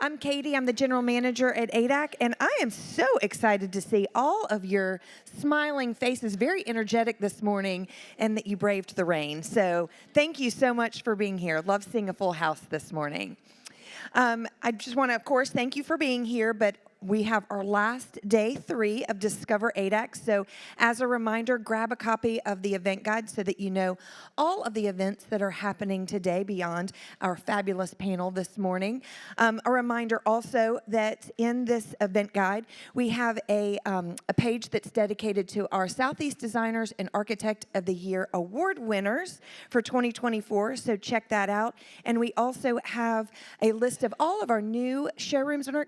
I'm Katie. I'm the general manager at ADAC, and I am so excited to see all of your smiling faces, very energetic this morning, and that you braved the rain. So thank you so much for being here. Love seeing a full house this morning. I just want to, of course, thank you for being here, but we have our last day 3 of Discover ADAC. So as a reminder, grab a copy of the event guide so that you know all of the events that are happening today beyond our fabulous panel this morning. A reminder also that in this event guide, we have a page that's dedicated to our Southeast Designers and Architect of the Year Award winners for 2024. So check that out. And we also have a list of all of our new showrooms and our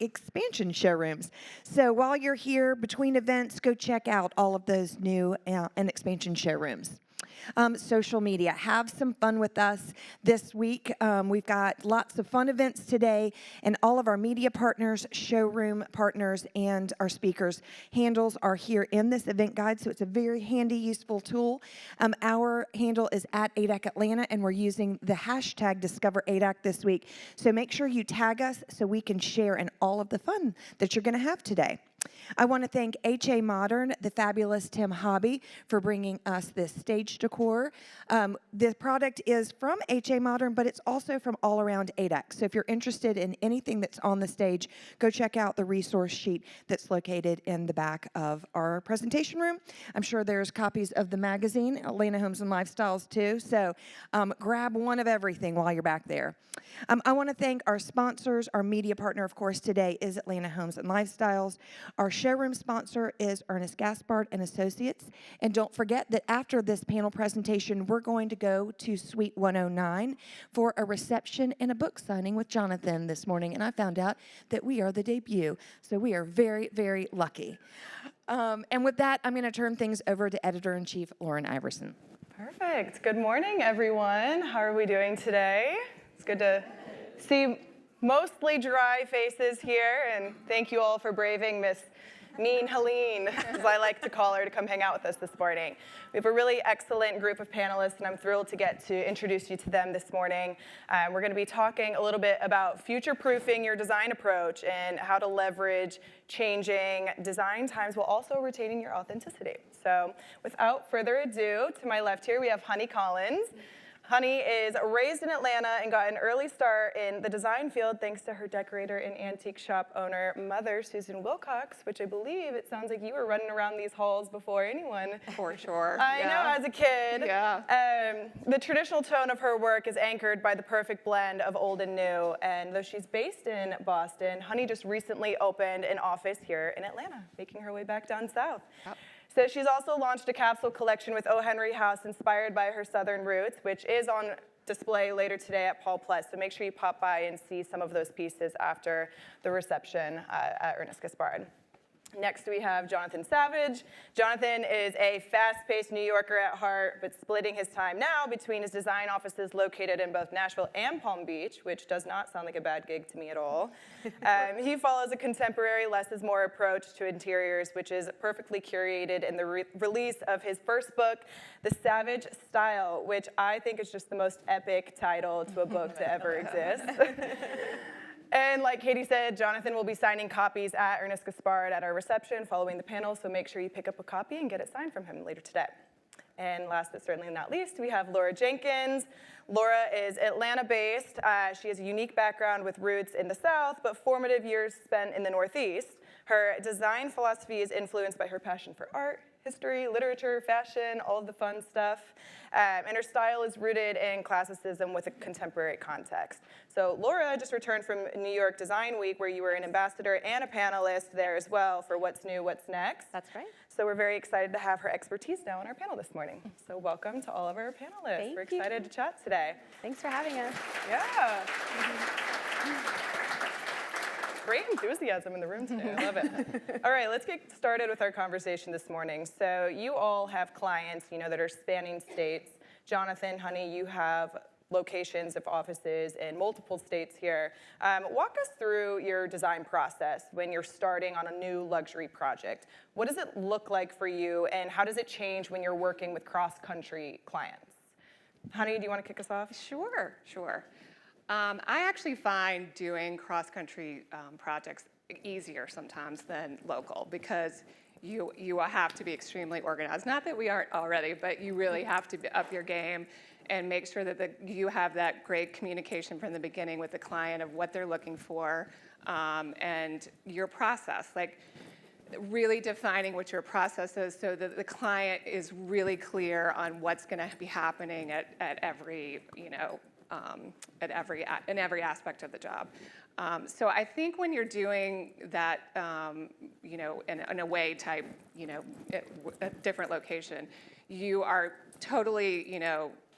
expansion showrooms. So while you're here between events, go check out all of those new and expansion showrooms. Social media. Have some fun with us this week. We've got lots of fun events today, and all of our media partners, showroom partners, and our speakers' handles are here in this event guide, so it's a very handy, useful tool. Our handle is at ADAC Atlanta, and we're using the hashtag Discover ADAC this week. So make sure you tag us so we can share in all of the fun that you're going to have today. I want to thank HA Modern, the fabulous Tim Hobby, for bringing us this stage decor. The product is from HA Modern, but it's also from all around ADAC. So if you're interested in anything that's on the stage, go check out the resource sheet that's located in the back of our presentation room. I'm sure there's copies of the magazine, Atlanta Homes and Lifestyles, too. So grab one of everything while you're back there. I want to thank our sponsors. Our media partner, of course, today is Atlanta Homes and Lifestyles. Our showroom sponsor is Ernest Gaspard and Associates. And don't forget that after this panel presentation, we're going to go to Suite 109 for a reception and a book signing with Jonathan this morning. And I found out that we are the debut. So we are very, very lucky. And with that, I'm going to turn things over to Editor-in-Chief Lauren Iverson. Perfect. Good morning, everyone. How are we doing today? It's good to see mostly dry faces here, and thank you all for braving Miss Mean Helene, as I like to call her, to come hang out with us this morning. We have a really excellent group of panelists, and I'm thrilled to get to introduce you to them this morning. We're going to be talking a little bit about future-proofing your design approach and how to leverage changing design times while also retaining your authenticity. So without further ado, to my left here, we have Honey Collins. Honey is raised in Atlanta and got an early start in the design field thanks to her decorator and antique shop owner mother, Susan Wilcox, which I believe it sounds like you were running around these halls before anyone. For sure. I know, as a kid. Yeah. The traditional tone of her work is anchored by the perfect blend of old and new. And though she's based in Boston, Honey just recently opened an office here in Atlanta, making her way back down south. Yep. So she's also launched a capsule collection with O. Henry House inspired by her southern roots, which is on display later today at Paul Plus. So make sure you pop by and see some of those pieces after the reception at Ernest Gaspard. Next, we have Jonathan Savage. Jonathan is a fast-paced New Yorker at heart, but splitting his time now between his design offices located in both Nashville and Palm Beach, which does not sound like a bad gig to me at all. He follows a contemporary less is more approach to interiors, which is perfectly curated in the release of his first book, The Savage Style, which I think is just the most epic title to a book to ever exist. And like Katie said, Jonathan will be signing copies at Ernest Gaspard at our reception following the panel, so make sure you pick up a copy and get it signed from him later today. And last but certainly not least, we have Laura Jenkins. Laura is Atlanta-based. She has a unique background with roots in the South, but formative years spent in the Northeast. Her design philosophy is influenced by her passion for art, history, literature, fashion, all of the fun stuff. And her style is rooted in classicism with a contemporary context. So Laura just returned from New York Design Week, where you were an ambassador and a panelist there as well for What's New, What's Next. That's right. So we're very excited to have her expertise now on our panel this morning. So welcome to all of our panelists. We're excited to chat today. Thanks for having us. Yeah. Great enthusiasm in the room today. I love it. All right, let's get started with our conversation this morning. So you all have clients, that are spanning states. Jonathan, Honey, you have locations of offices in multiple states here. Walk us through your design process when you're starting on a new luxury project. What does it look like for you, and how does it change when you're working with cross-country clients? Honey, do you want to kick us off? Sure. I actually find doing cross-country projects easier sometimes than local because you have to be extremely organized. Not that we aren't already, but you really have to up your game and make sure that you have that great communication from the beginning with the client of what they're looking for and your process. Like really defining what your process is so that the client is really clear on what's going to be happening at every, in every aspect of the job. So I think when you're doing that, in a way type, a different location, you are totally,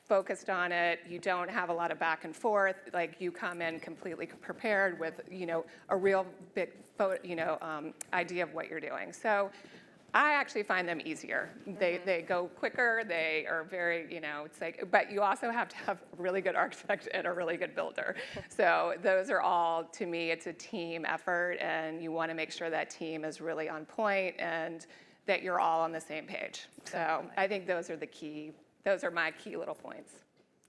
focused on it. You don't have a lot of back and forth. Like you come in completely prepared with, a real big, idea of what you're doing. So I actually find them easier. They go quicker. They are very, it's like, but you also have to have a really good architect and a really good builder. So those are all, to me, it's a team effort, and you want to make sure that team is really on point and that you're all on the same page. So I think those are my key little points.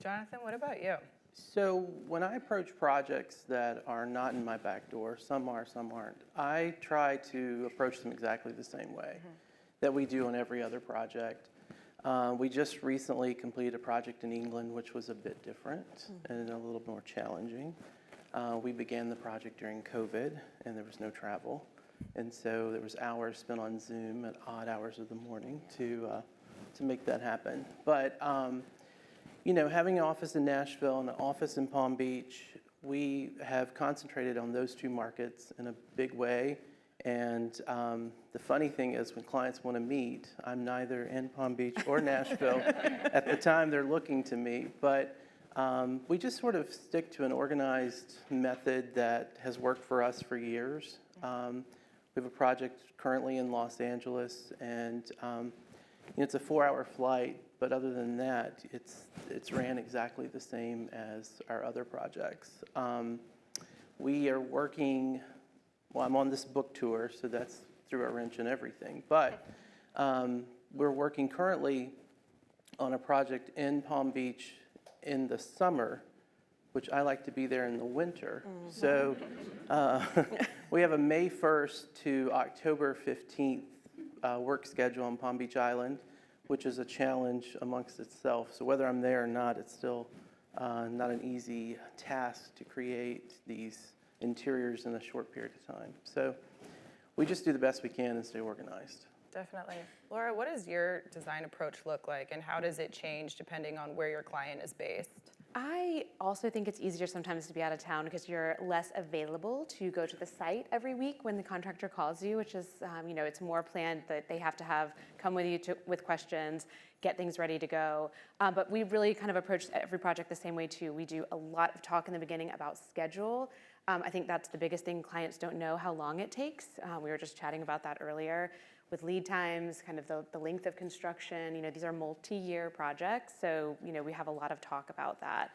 Jonathan, what about you? So when I approach projects that are not in my back door, some are, some aren't, I try to approach them exactly the same way that we do on every other project. We just recently completed a project in England, which was a bit different and a little more challenging. We began the project during COVID, and there was no travel. And so there was hours spent on Zoom at odd hours of the morning to make that happen. But having an office in Nashville and an office in Palm Beach, we have concentrated on those two markets in a big way. And the funny thing is when clients want to meet, I'm neither in Palm Beach or Nashville at the time they're looking to meet. But we just sort of stick to an organized method that has worked for us for years. We have a project currently in Los Angeles, and it's a 4-hour flight, but other than that, it's ran exactly the same as our other projects. We are working, I'm on this book tour, so that's through a wrench and everything, but we're working currently on a project in Palm Beach in the summer, which I like to be there in the winter. So we have a May 1st to October 15th work schedule on Palm Beach Island, which is a challenge amongst itself. So whether I'm there or not, it's still not an easy task to create these interiors in a short period of time. So we just do the best we can and stay organized. Definitely. Laura, what does your design approach look like, and how does it change depending on where your client is based? I also think it's easier sometimes to be out of town because you're less available to go to the site every week when the contractor calls you, which is, it's more planned that they have to come with you with questions, get things ready to go. But we really kind of approach every project the same way too. We do a lot of talk in the beginning about schedule. I think that's the biggest thing. Clients don't know how long it takes. We were just chatting about that earlier. With lead times, kind of the length of construction, these are multi-year projects, so we have a lot of talk about that.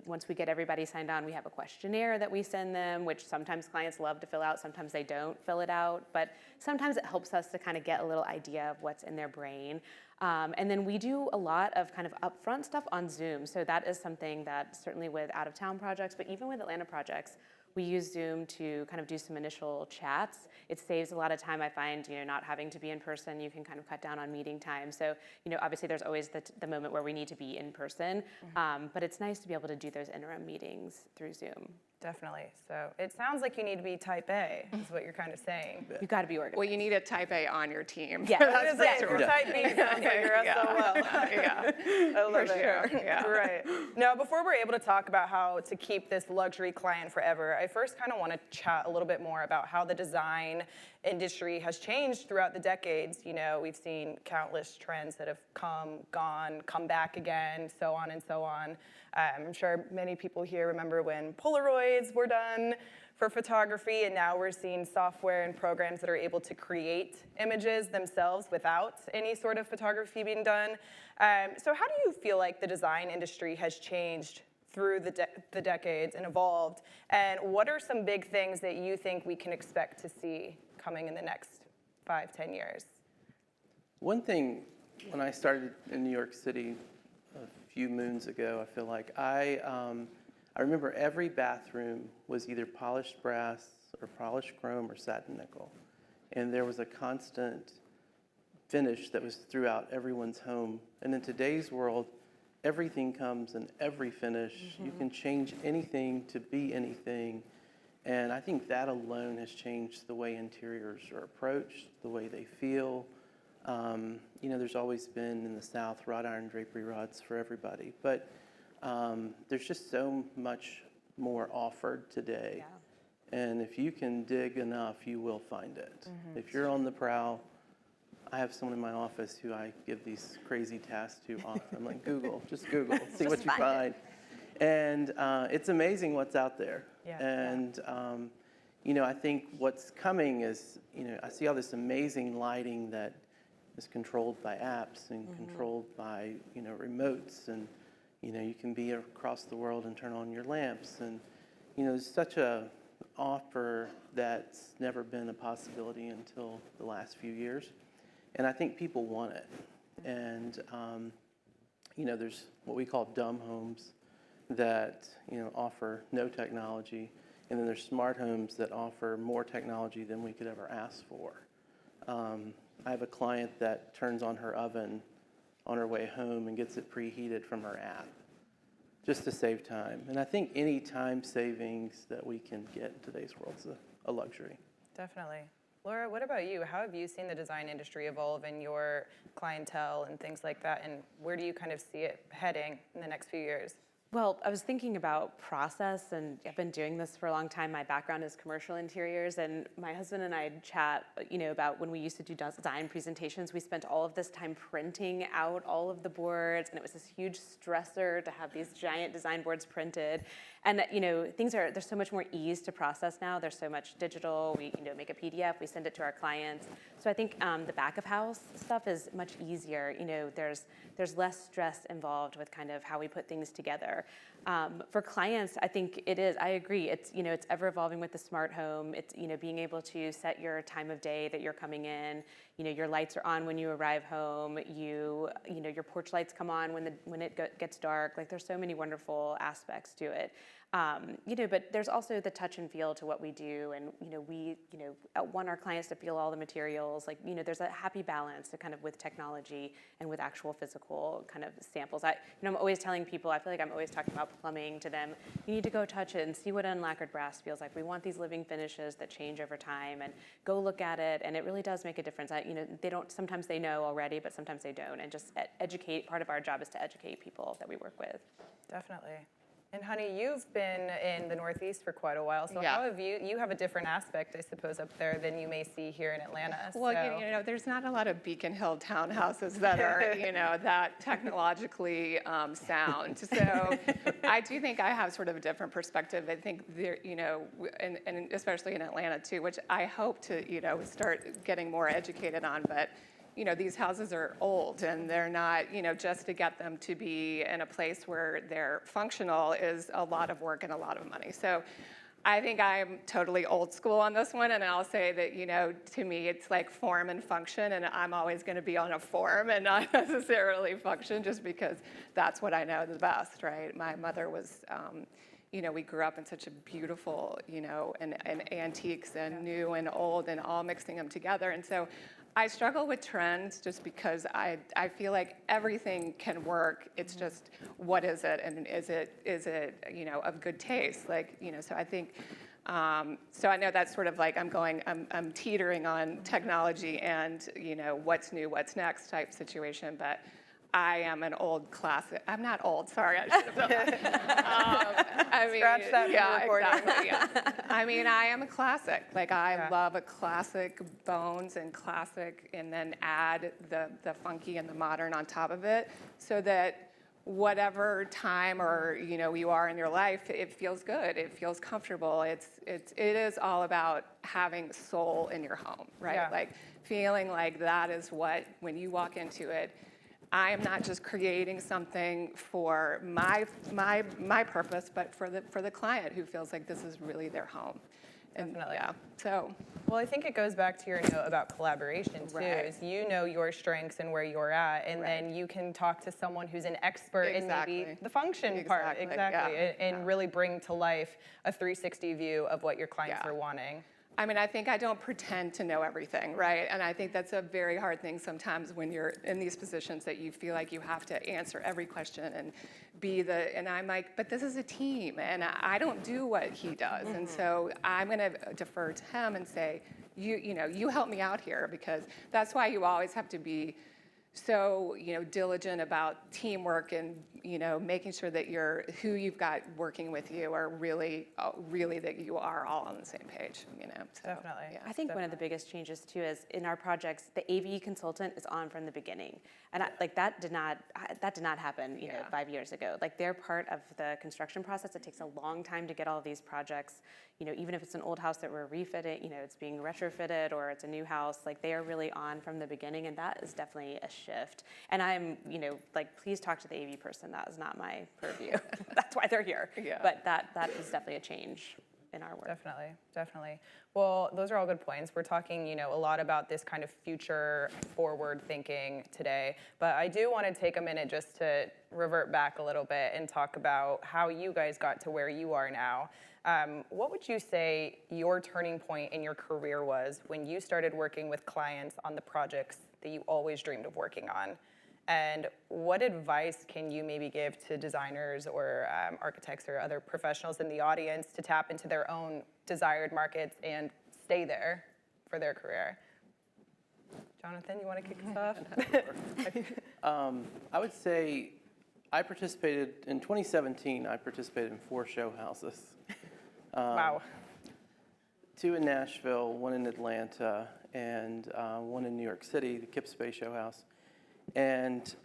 Once we get everybody signed on, we have a questionnaire that we send them, which sometimes clients love to fill out, sometimes they don't fill it out, but sometimes it helps us to kind of get a little idea of what's in their brain. And then we do a lot of kind of upfront stuff on Zoom, so that is something that certainly with out-of-town projects, but even with Atlanta projects, we use Zoom to kind of do some initial chats. It saves a lot of time, I find, not having to be in person. You can kind of cut down on meeting time. So, obviously there's always the moment where we need to be in person, but it's nice to be able to do those interim meetings through Zoom. Definitely. So it sounds like you need to be type A, is what you're kind of saying. You got to be organized. Well, you need a type A on your team. Yeah. That's for sure. Type B sounds like you're SOL. Yeah. I love it. Sure. Yeah. Right. Now, before we're able to talk about how to keep this luxury client forever, I first kind of want to chat a little bit more about how the design industry has changed throughout the decades. We've seen countless trends that have come, gone, come back again, so on and so on. I'm sure many people here remember when Polaroids were done for photography, and now we're seeing software and programs that are able to create images themselves without any sort of photography being done. So how do you feel like the design industry has changed through the decades and evolved? And what are some big things that you think we can expect to see coming in the next 5-10 years? One thing, when I started in New York City a few moons ago, I feel like. I remember every bathroom was either polished brass or polished chrome or satin nickel. And there was a constant finish that was throughout everyone's home. And in today's world, everything comes in every finish. You can change anything to be anything. And I think that alone has changed the way interiors are approached, the way they feel. You know, there's always been in the South wrought iron drapery rods for everybody. But there's just so much more offered today. Yeah. And if you can dig enough, you will find it. If you're on the prowl, I have someone in my office who I give these crazy tasks to often. I'm like, Google, just Google, see what you find. And it's amazing what's out there. Yeah. And, you know, I think what's coming is, you know, I see all this amazing lighting that is controlled by apps and controlled by, you know, remotes. And, you know, you can be across the world and turn on your lamps. And, you know, there's such a offer that's never been a possibility until the last few years. And I think people want it. And, you know, there's what we call dumb homes that, you know, offer no technology. And then there's smart homes that offer more technology than we could ever ask for. I have a client that turns on her oven on her way home and gets it preheated from her app just to save time. And I think any time savings that we can get in today's world is a luxury. Definitely. Laura, what about you? How have you seen the design industry evolve in your clientele and things like that? And where do you kind of see it heading in the next few years? Well, I was thinking about process, and I've been doing this for a long time. My background is commercial interiors, and my husband and I chat, you know, about when we used to do design presentations. We spent all of this time printing out all of the boards, and it was this huge stressor to have these giant design boards printed. And you know, there's so much more ease to process now. There's so much digital. We, you know, make a PDF, we send it to our clients. So I think the back of house stuff is much easier. You know, there's less stress involved with kind of how we put things together. For clients, I think it is. I agree. It's, you know, it's ever evolving with the smart home. It's, you know, being able to set your time of day that you're coming in. You know, your lights are on when you arrive home. You know, your porch lights come on when it gets dark. Like, there's so many wonderful aspects to it. You know, but there's also the touch and feel to what we do, and you know, we want our clients to feel all the materials. Like, you know, there's a happy balance to kind of with technology and with actual physical kind of samples. I'm always telling people, I feel like I'm always talking about plumbing to them. You need to go touch it and see what unlacquered brass feels like. We want these living finishes that change over time, and go look at it. And it really does make a difference. You know, they don't. Sometimes they know already, but sometimes they don't. And just educate. Part of our job is to educate people that we work with. Definitely. And honey, you've been in the Northeast for quite a while, so Yeah. how have you have a different aspect, I suppose, up there than you may see here in Atlanta. Well, so. you know, there's not a lot of Beacon Hill townhouses that are, you know, that technologically sound. So I do think I have sort of a different perspective. I think there, you know, and especially in Atlanta too, which I hope to, you know, start getting more educated on. But you know, these houses are old, and they're not, you know, just to get them to be in a place where they're functional is a lot of work and a lot of money. So I think I'm totally old school on this one, and I'll say that, you know, to me, it's like form and function, and I'm always going to be on a form and not necessarily function, just because that's what I know the best, right? My mother was, you know, we grew up in such a beautiful, you know, and antiques and new and old and all mixing them together. And so I struggle with trends just because I feel like everything can work. It's just, what is it? And is it, you know, of good taste? Like, you know, so I think, so I know that's sort of like I'm teetering on technology and, you know, what's new, what's next type situation, but I am an old classic. I'm not old, sorry, I should have done that. I mean, Scratch that from yeah, recording. exactly, yeah. I mean, I am a classic. Like, I love a classic bones and classic, and then add the funky and the modern on top of it, so that whatever time or, you know, you are in your life, it feels good, it feels comfortable. It is all about having soul in your home, right? Yeah. Like, feeling like that is what, when you walk into it, I am not just creating something for my purpose, but for the client who feels like this is really their home. Definitely. Yeah, so. Well, I think it goes back to your note about collaboration too. Right. Is you know your strengths and where you're at, and Right. then you can talk to someone who's an expert in maybe Exactly. the function part, Exactly, exactly, yeah, and really bring to life a 360 view of what your clients Yeah. are wanting. I mean, I think I don't pretend to know everything, right? And I think that's a very hard thing sometimes when you're in these positions that you feel like you have to answer every question and and I'm like, but this is a team, and I don't do what he does. And so I'm gonna defer to him and say, you help me out here, because that's why you always have to be so, diligent about teamwork and, making sure that who you've got working with you are really that you are all on the same page, So, Definitely. yeah. I think one of the biggest changes too is in our projects, the AV consultant is on from the beginning, and that did not happen 5 years ago. Like, they're part of the construction process. It takes a long time to get all of these projects. Even if it's an old house that we're refitting, it's being retrofitted or it's a new house, like, they are really on from the beginning, and that is definitely a shift. And I'm, please talk to the AV person. That is not my purview. That's why they're here. Yeah. But that is definitely a change in our work. Definitely, definitely. Well, those are all good points. We're talking, a lot about this kind of future forward thinking today, but I do want to take a minute just to revert back a little bit and talk about how you guys got to where you are now. What would you say your turning point in your career was when you started working with clients on the projects that you always dreamed of working on? And what advice can you maybe give to designers or architects or other professionals in the audience to tap into their own desired markets and stay there for their career? Jonathan, you want to kick us off? I would say I participated in 2017. I participated in 4 show houses. Wow. 2 in Nashville, 1 in Atlanta, and 1 in New York City, the Kipspace Show House. And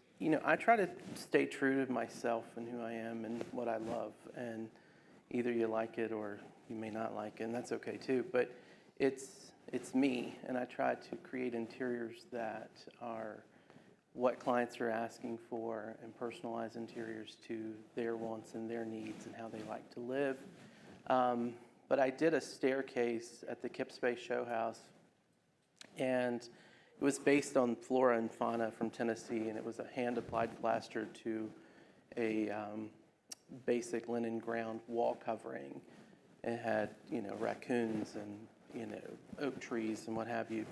I try to stay true to myself and who I am and what I love. And either you like it or you may not like it, and that's okay too. But it's me, and I try to create interiors that are what clients are asking for and personalize interiors to their wants and their needs and how they like to live. But I did a staircase at the Kipspace Show House, and it was based on flora and fauna from Tennessee, and it was a hand-applied plaster to a basic linen ground wall covering. It had, raccoons and, oak trees and what have you.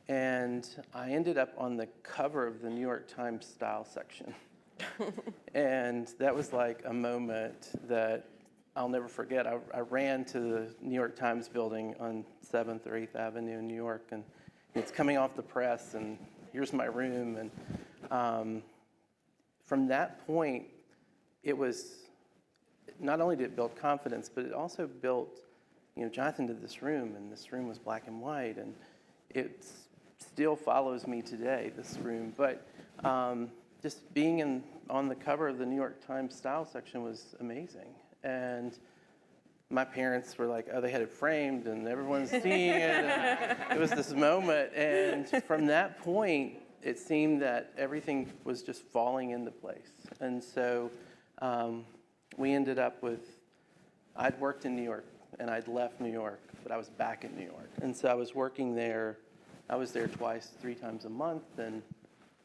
And I ended up on the cover of the New York Times style section. And that was like a moment that I'll never forget. I ran to the New York Times building on 7th or 8th Avenue in New York, and it's coming off the press, and here's my room. And from that point, it was, not only did it build confidence, but it also built, Jonathan did this room, and this room was black and white, and it still follows me today, this room. But just being on the cover of the New York Times style section was amazing. And my parents were like, oh, they had it framed and everyone's seeing it. And it was this moment. And from that point, it seemed that everything was just falling into place. And so we ended up with, I'd worked in New York and I'd left New York, but I was back in New York. And so I was working there. I was there twice, 3 times a month. And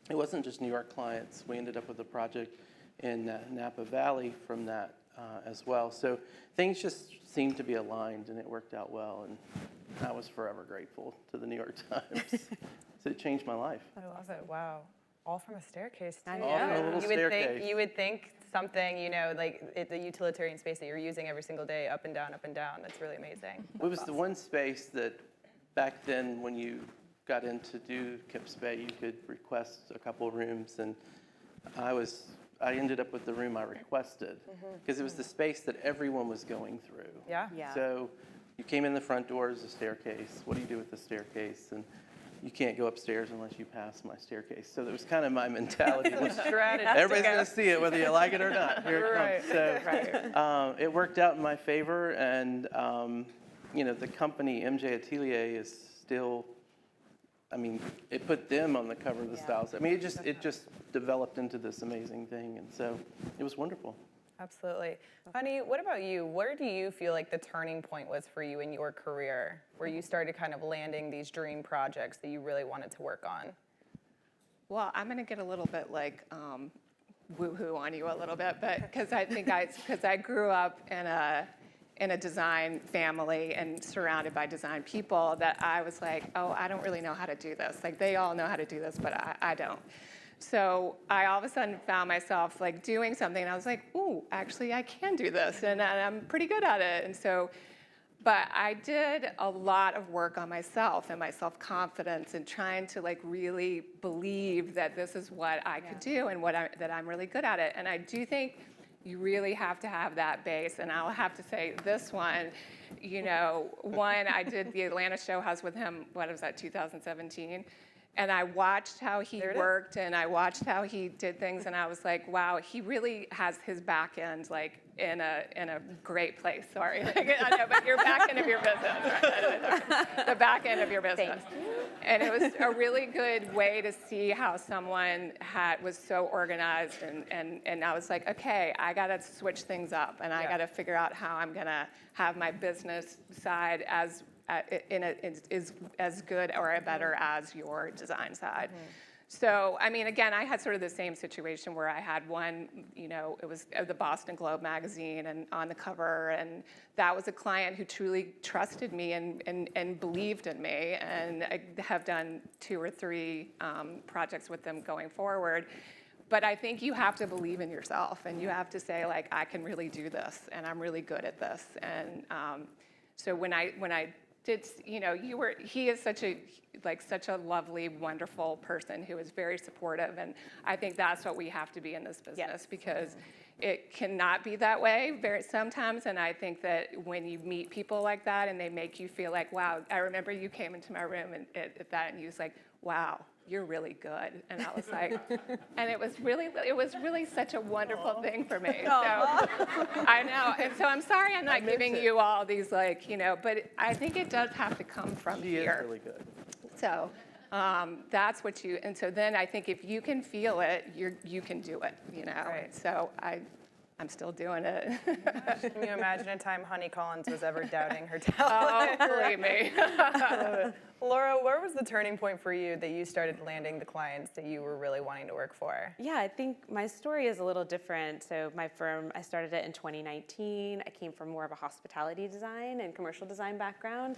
it wasn't just New York clients. We ended up with a project in Napa Valley from that as well. So things just seemed to be aligned, and it worked out well. And I was forever grateful to the New York Times. So it changed my life. I love it. Wow. All from a staircase, too. I All from a know. little You would staircase. you would think something, like the utilitarian space that you're using every single day, up and down, up and down. That's really amazing. It was the one space that back then, when you got in to do Kipspace, you could request a couple of rooms, and I ended up with the room I requested because it was the space that everyone was going through. Yeah. Yeah. So you came in the front door as a staircase. What do you do with the staircase? And you can't go upstairs unless you pass my staircase. So that was kind of my mentality. Strategy. Everybody's going to see it, whether you like it or not. Here it comes. Right. So it worked out in my favor, and the company MJ Atelier is still. I mean, it put them on the cover of the styles. I mean, it just developed into this amazing thing, and so it was wonderful. Absolutely. Honey, what about you? Where do you feel like the turning point was for you in your career, where you started kind of landing these dream projects that you really wanted to work on? Well, I'm going to get a little bit like woo-hoo on you a little bit, but because I grew up in a design family and surrounded by design people, that I was like, oh, I don't really know how to do this. Like, they all know how to do this, but I don't. So I all of a sudden found myself like doing something, and I was like, ooh, actually I can do this, and I'm pretty good at it. And so, but I did a lot of work on myself and my self-confidence and trying to like really believe that this is what I could do and that I'm really good at it. And I do think you really have to have that base. And I'll have to say this one, I did the Atlanta show house with him, what was that, 2017? And I watched how he worked, and I watched how he did things, and I was like, wow, he really has his back end like in a great place. Sorry, I know, but your back end of your business, right? The back end of your business. And it was a really good way to see how someone was so organized, and I was like, okay, I got to switch things up, and I got to figure out how I'm gonna have my business side is as good or better as your design side. So, I mean, again, I had sort of the same situation where I had one, it was the Boston Globe magazine and on the cover, and that was a client who truly trusted me and believed in me, and I have done 2 or 3 projects with them going forward. But I think you have to believe in yourself, and you have to say, like, I can really do this, and I'm really good at this. And so when I did, he is such a lovely, wonderful person who is very supportive, and I think that's what we have to be in this business, because it cannot be that way sometimes, and I think that when you meet people like that and they make you feel like, wow, I remember you came into my room and you was like, wow, you're really good. And I was like, and it was really such a wonderful thing for me. So I know. And so I'm sorry I'm not giving you all these but I think it does have to come from here. She is really good. So that's what and so then I think if you can feel it, you can do it, Right. So I'm still doing it. Can you imagine a time Honey Collins was ever doubting her talent? Oh, believe me. Laura, where was the turning point for you that you started landing the clients that you were really wanting to work for? Yeah, I think my story is a little different. So my firm, I started it in 2019. I came from more of a hospitality design and commercial design background.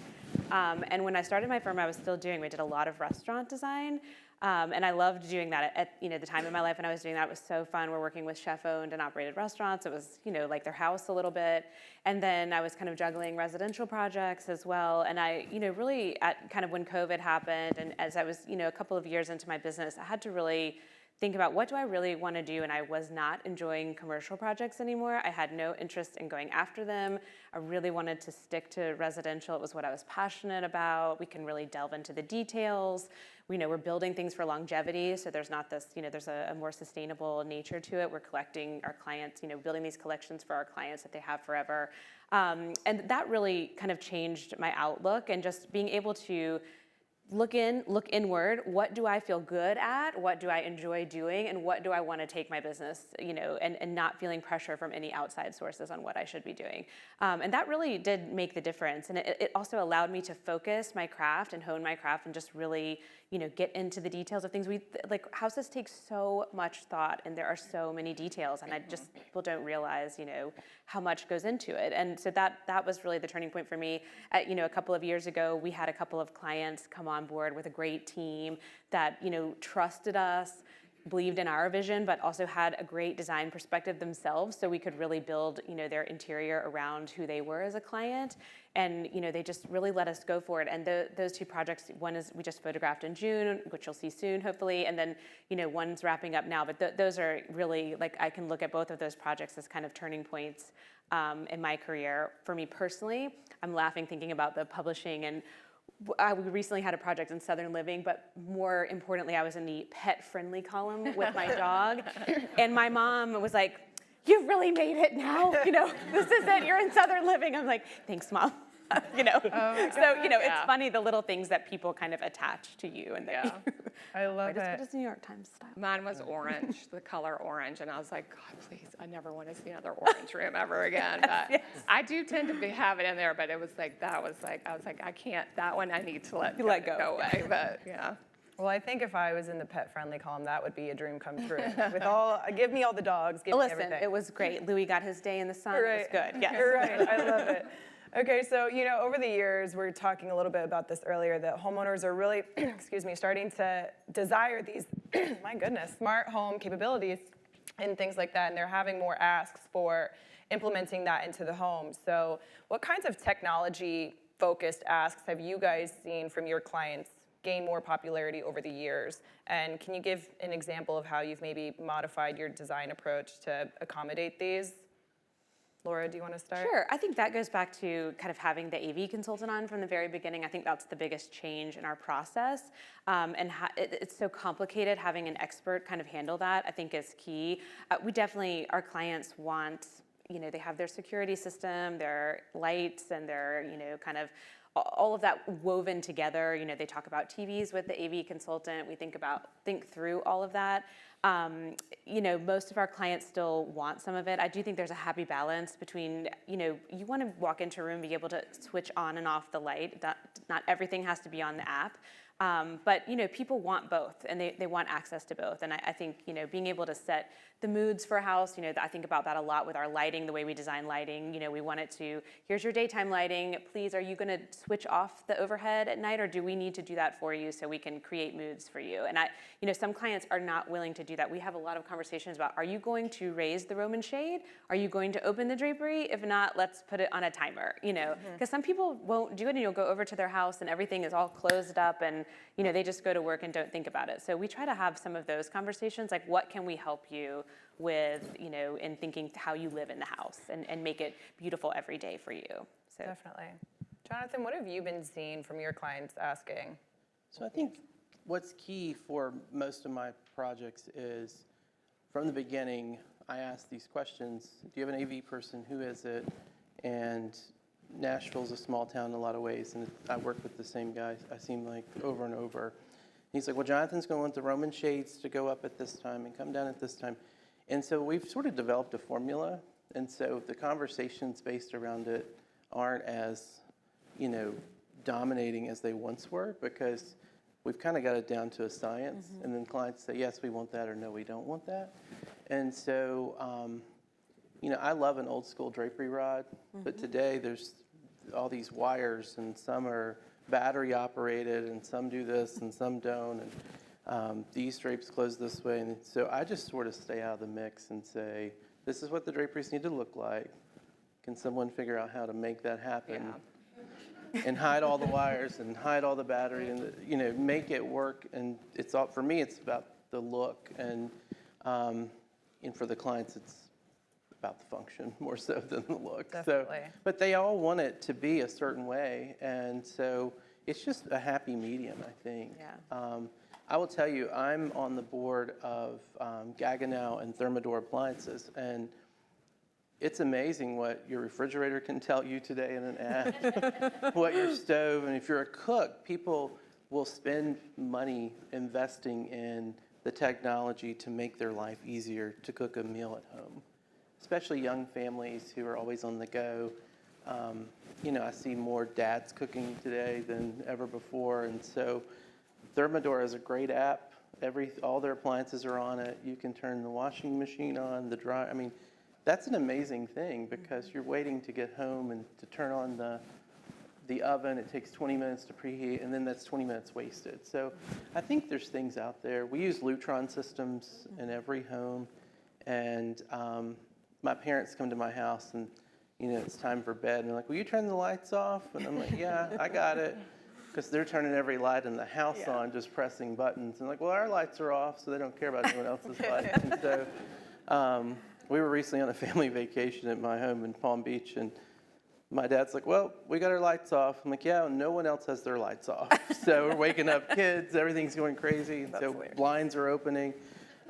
And when I started my firm, we did a lot of restaurant design. And I loved doing that at the time in my life when I was doing that. It was so fun. We're working with chef-owned and operated restaurants. It was, like their house a little bit. And then I was kind of juggling residential projects as well. And I, really at kind of when COVID happened, and as I was, a couple of years into my business, I had to really think about what do I really want to do, and I was not enjoying commercial projects anymore. I had no interest in going after them. I really wanted to stick to residential. It was what I was passionate about. We can really delve into the details. We're building things for longevity, so there's not this, there's a more sustainable nature to it. We're collecting our clients, building these collections for our clients that they have forever. And that really kind of changed my outlook, and just being able to look inward. What do I feel good at? What do I enjoy doing? And what do I want to take my business, and not feeling pressure from any outside sources on what I should be doing. And that really did make the difference. And it also allowed me to focus my craft and hone my craft and just really, get into the details of things. Houses take so much thought, and there are so many details, and people don't realize, how much goes into it. And so that was really the turning point for me. A couple of years ago, we had a couple of clients come on board with a great team that, trusted us, believed in our vision, but also had a great design perspective themselves, so we could really build, their interior around who they were as a client. And, they just really let us go for it. And those 2 projects, one is we just photographed in June, which you'll see soon, hopefully. And then, one's wrapping up now. But those are really, I can look at both of those projects as kind of turning points in my career. For me personally, I'm laughing thinking about the publishing, and we recently had a project in Southern Living, but more importantly, I was in the pet-friendly column with my dog. And my mom was like, "You've really made it now. This is it. You're in Southern Living." I'm like, "Thanks, Mom." you know. So, you know, Yeah. it's funny the little things that people kind of attach to you and that Yeah. I love Right, it's it. what is New York Times style. Mine was orange, the color orange, and I was like, God, please, I never want to see another orange room ever again. But I do tend to have it in there, but it was like, I was like, I can't, that one I need to let go. go away, but yeah. Well, I think if I was in the pet-friendly column, that would be a dream come true. With all, give me all the dogs, give me Listen, everything. it was great. Louis got his day in the sun. Right. It was good. Yes. You're right. I love it. Okay, so over the years, we were talking a little bit about this earlier, that homeowners are really, excuse me, starting to desire these, my goodness, smart home capabilities and things like that, and they're having more asks for implementing that into the home. So what kinds of technology-focused asks have you guys seen from your clients gain more popularity over the years? And can you give an example of how you've maybe modified your design approach to accommodate these? Laura, do you want to start? Sure. I think that goes back to kind of having the AV consultant on from the very beginning. I think that's the biggest change in our process. And it's so complicated. Having an expert kind of handle that, I think, is key. We definitely, our clients want, they have their security system, their lights, and their, kind of all of that woven together. They talk about TVs with the AV consultant. We think through all of that. Most of our clients still want some of it. I do think there's a happy balance between, you want to walk into a room, be able to switch on and off the light. Not everything has to be on the app. But people want both, and they want access to both. And I think being able to set the moods for a house. I think about that a lot with our lighting, the way we design lighting. We want it to, here's your daytime lighting. Please, are you going to switch off the overhead at night, or do we need to do that for you so we can create moods for you? And some clients are not willing to do that. We have a lot of conversations about, are you going to raise the Roman shade? Are you going to open the drapery? If not, let's put it on a timer. Because some people won't do it, and you'll go over to their house and everything is all closed up, and they just go to work and don't think about it. So we try to have some of those conversations, like what can we help you with, in thinking how you live in the house and make it beautiful every day for you. So Definitely. Jonathan, what have you been seeing from your clients asking? So I think what's key for most of my projects is, from the beginning, I ask these questions. Do you have an AV person? Who is it? And Nashville's a small town in a lot of ways, and I work with the same guy, I seem like, over and over. He's like, well, Jonathan's going to want the Roman shades to go up at this time and come down at this time. And so we've sort of developed a formula, and so the conversations based around it aren't as, dominating as they once were, because we've kind of got it down to a science, and then clients say, yes, we want that, or no, we don't want that. And so, I love an old school drapery rod, but today there's all these wires, and some are battery operated, and some do this, and some don't, and these drapes close this way. And so I just sort of stay out of the mix and say, this is what the draperies need to look like. Can someone figure out how to make that happen? Yeah. And hide all the wires and hide all the battery and make it work. And it's all, for me, it's about the look, and for the clients, it's about the function more so than the look. Definitely. So, but they all want it to be a certain way, and so it's just a happy medium, I think. Yeah. I will tell you, I'm on the board of Gaggenau and Thermador appliances, and it's amazing what your refrigerator can tell you today in an ad, what your stove, and if you're a cook, people will spend money investing in the technology to make their life easier to cook a meal at home, especially young families who are always on the go. I see more dads cooking today than ever before, and so Thermador is a great app. All their appliances are on it. You can turn the washing machine on, the dryer. I mean, that's an amazing thing, because you're waiting to get home and to turn on the oven. It takes 20 minutes to preheat, and then that's 20 minutes wasted. So I think there's things out there. We use Lutron systems in every home, and my parents come to my house, and it's time for bed, and they're like, will you turn the lights off? And I'm like, yeah, I got it. Because they're turning every light in the house on, just pressing buttons. And like, well, our lights are off, so they don't care about anyone else's lights. And so we were recently on a family vacation at my home in Palm Beach, and my dad's like, well, we got our lights off. I'm like, yeah, no one else has their lights off. So we're waking up kids, everything's going crazy, and so blinds are opening.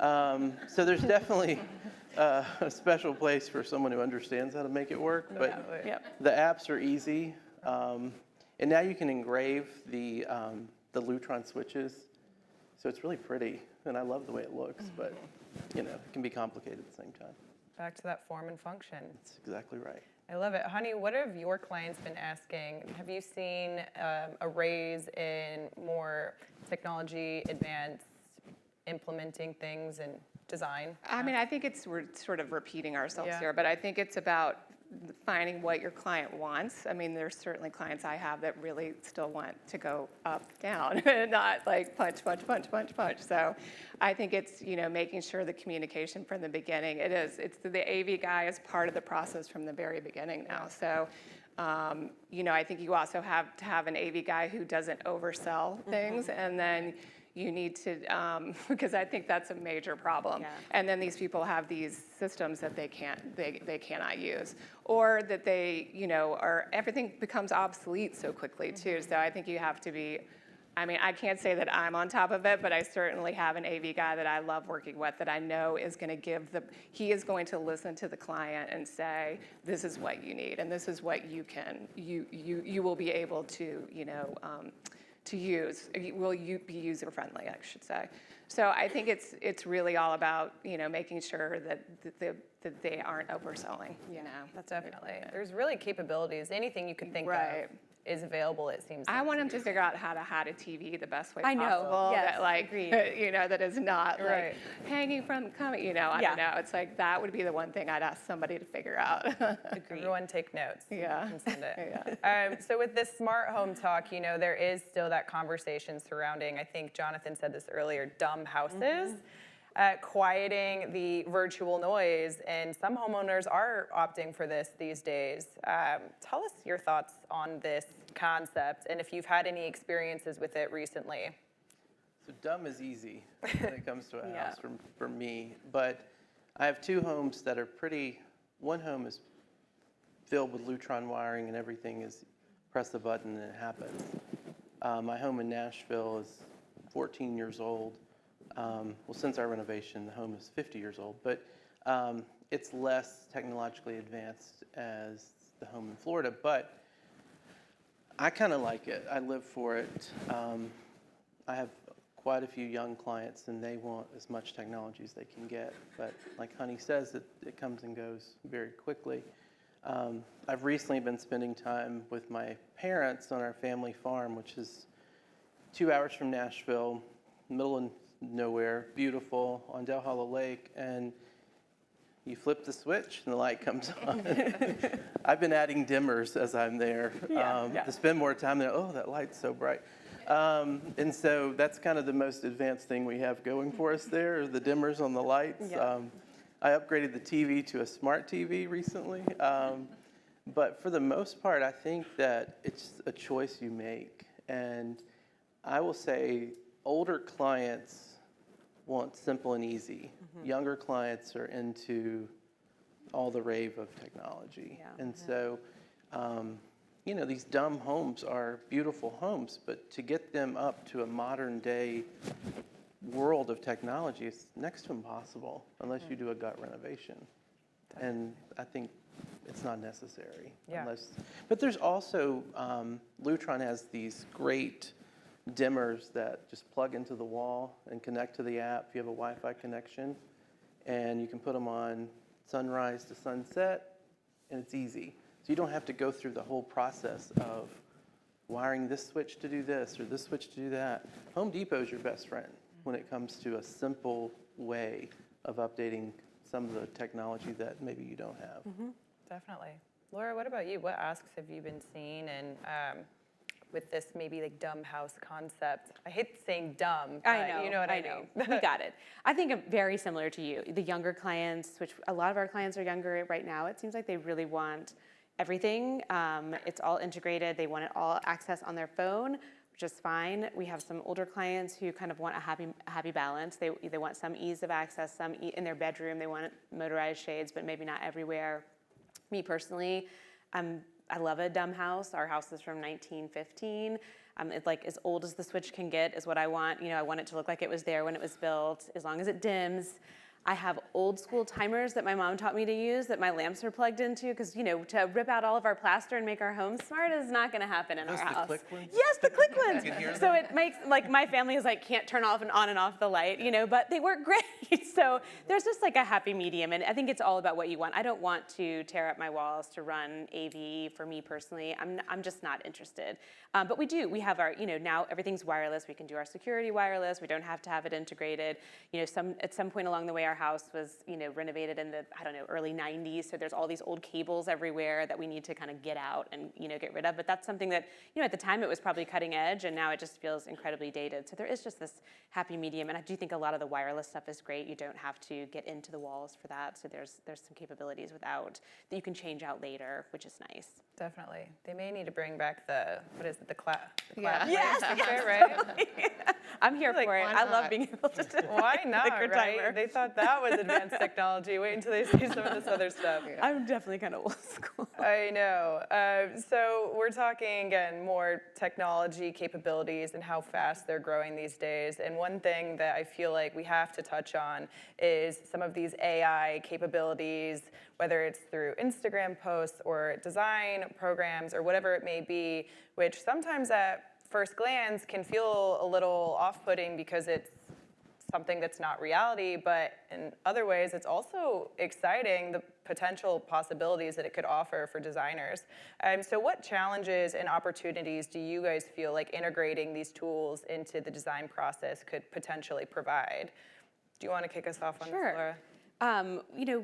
So there's definitely a special place for someone who understands how to make it work. But the apps are easy. And now you can engrave the Lutron switches, so it's really pretty, and I love the way it looks, but you know, it can be complicated at the same time. Back to that form and function. That's exactly right. I love it. Honey, what have your clients been asking? Have you seen a raise in more technology, advanced implementing things and design? I mean, I think we're sort of repeating ourselves Yeah. here, but I think it's about finding what your client wants. I mean, there's certainly clients I have that really still want to go up, down, not like punch, punch, punch, punch, punch. So I think it's, you know, making sure the communication from the beginning, it's the AV guy is part of the process from the very beginning now. So, you know, I think you also have to have an AV guy who doesn't oversell things, and then you need to, because I think that's a major problem. Yeah. And then these people have these systems that they cannot use, or that they, you know, everything becomes obsolete so quickly too. So I think you have to be, I mean, I can't say that I'm on top of it, but I certainly have an AV guy that I love working with that I know is going to he is going to listen to the client and say, this is what you need, and this is what you will be able to, you know, to use. Will you be user friendly, I should say. So I think it's really all about, you know, making sure that they aren't overselling. You know, That's definitely. There's really capabilities. Anything you could think Right. of is available, it seems I like. want them to figure out how to hack a TV the best way I know. possible. Yes, That like, agreed. you know, that is not Right. like hanging from coming. You know, I Yeah. don't know. It's like that would be the one thing I'd ask somebody to figure out. Everyone take notes. Yeah. And send it. So with this smart home talk, you know, there is still that conversation surrounding, I think Jonathan said this earlier, dumb houses. Quieting the virtual noise, and some homeowners are opting for this these days. Tell us your thoughts on this concept, and if you've had any experiences with it recently. So dumb is easy when it comes to a Yeah. house for me, but I have two homes that are one home is filled with Lutron wiring and everything is press the button and it happens. My home in Nashville is 14 years old. Well, since our renovation, the home is 50 years old, but it's less technologically advanced as the home in Florida, but I kind of like it. I live for it. I have quite a few young clients, and they want as much technology as they can get, but like Honey says, it comes and goes very quickly. I've recently been spending time with my parents on our family farm, which is 2 hours from Nashville, middle of nowhere, beautiful, on Del Hollow Lake, and you flip the switch and the light comes on. I've been adding dimmers as I'm there to spend more time there. Oh, that light's so bright. And so that's kind of the most advanced thing we have going for us there, are the dimmers on the lights. Yeah. I upgraded the TV to a smart TV recently. But for the most part, I think that it's a choice you make. And I will say older clients want simple and easy. Mm-hmm. Younger clients are into all the rave of technology. Yeah. And so, you know, these dumb homes are beautiful homes, but to get them up to a modern day world of technology is next to impossible unless you do a gut renovation. And I think it's not necessary. Yeah. But there's also, Lutron has these great dimmers that just plug into the wall and connect to the app if you have a Wi-Fi connection. And you can put them on sunrise to sunset, and it's easy. So you don't have to go through the whole process of wiring this switch to do this or this switch to do that. Home Depot is your best friend when it comes to a simple way of updating some of the technology that maybe you don't have. Mm-hmm. Definitely. Laura, what about you? What asks have you been seeing and with this maybe like dumb house concept? I hate saying dumb, but I know, you know what I mean. We got it. I think I'm very similar to you. The younger clients, which a lot of our clients are younger right now, it seems like they really want everything. It's all integrated. They want it all accessed on their phone, which is fine. We have some older clients who kind of want a happy balance. They want some ease of access, some in their bedroom. They want motorized shades, but maybe not everywhere. Me personally, I love a dumb house. Our house is from 1915. It's like as old as the switch can get is what I want. You know, I want it to look like it was there when it was built, as long as it dims. I have old school timers that my mom taught me to use that my lamps are plugged into because, to rip out all of our plaster and make our home smart is not going to happen in our house. The click ones? Yes, the click ones. You can hear So it makes, like, my family is like, can't turn off and on and off the light, but they work great. So there's just like a happy medium. And I think it's all about what you want. I don't want to tear up my walls to run AV for me personally. I'm just not interested. But we have our, now everything's wireless. We can do our security wireless. We don't have to have it integrated. At some point along the way, our house was, renovated in the, early 90s. So there's all these old cables everywhere that we need to kind of get out and, get rid of. But that's something that, at the time it was probably cutting edge, and now it just feels incredibly dated. So there is just this happy medium. And I do think a lot of the wireless stuff is great. You don't have to get into the walls for that. So there's some capabilities that you can change out later, which is nice. Definitely. They may need to bring back the clap. Yeah. Yes, Right? I'm here Like, for it. why I love not? being able to do Why not, liquid right? timer. They thought that was advanced technology. Wait until they see some of this other stuff. I'm definitely kind of old school. I know. So we're talking, again, more technology capabilities and how fast they're growing these days. And one thing that I feel like we have to touch on is some of these AI capabilities, whether it's through Instagram posts or design programs or whatever it may be, which sometimes at first glance can feel a little off-putting because it's something that's not reality, but in other ways it's also exciting, the potential possibilities that it could offer for designers. So what challenges and opportunities do you guys feel like integrating these tools into the design process could potentially provide? Do you want to kick us off on this, Laura?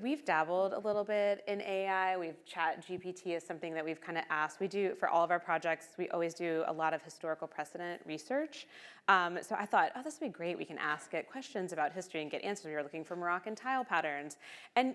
We've dabbled a little bit in AI. Chat GPT is something that we've kind of asked. We do, for all of our projects, we always do a lot of historical precedent research. So I thought, this would be great. We can ask it questions about history and get answers. We were looking for Moroccan tile patterns. And,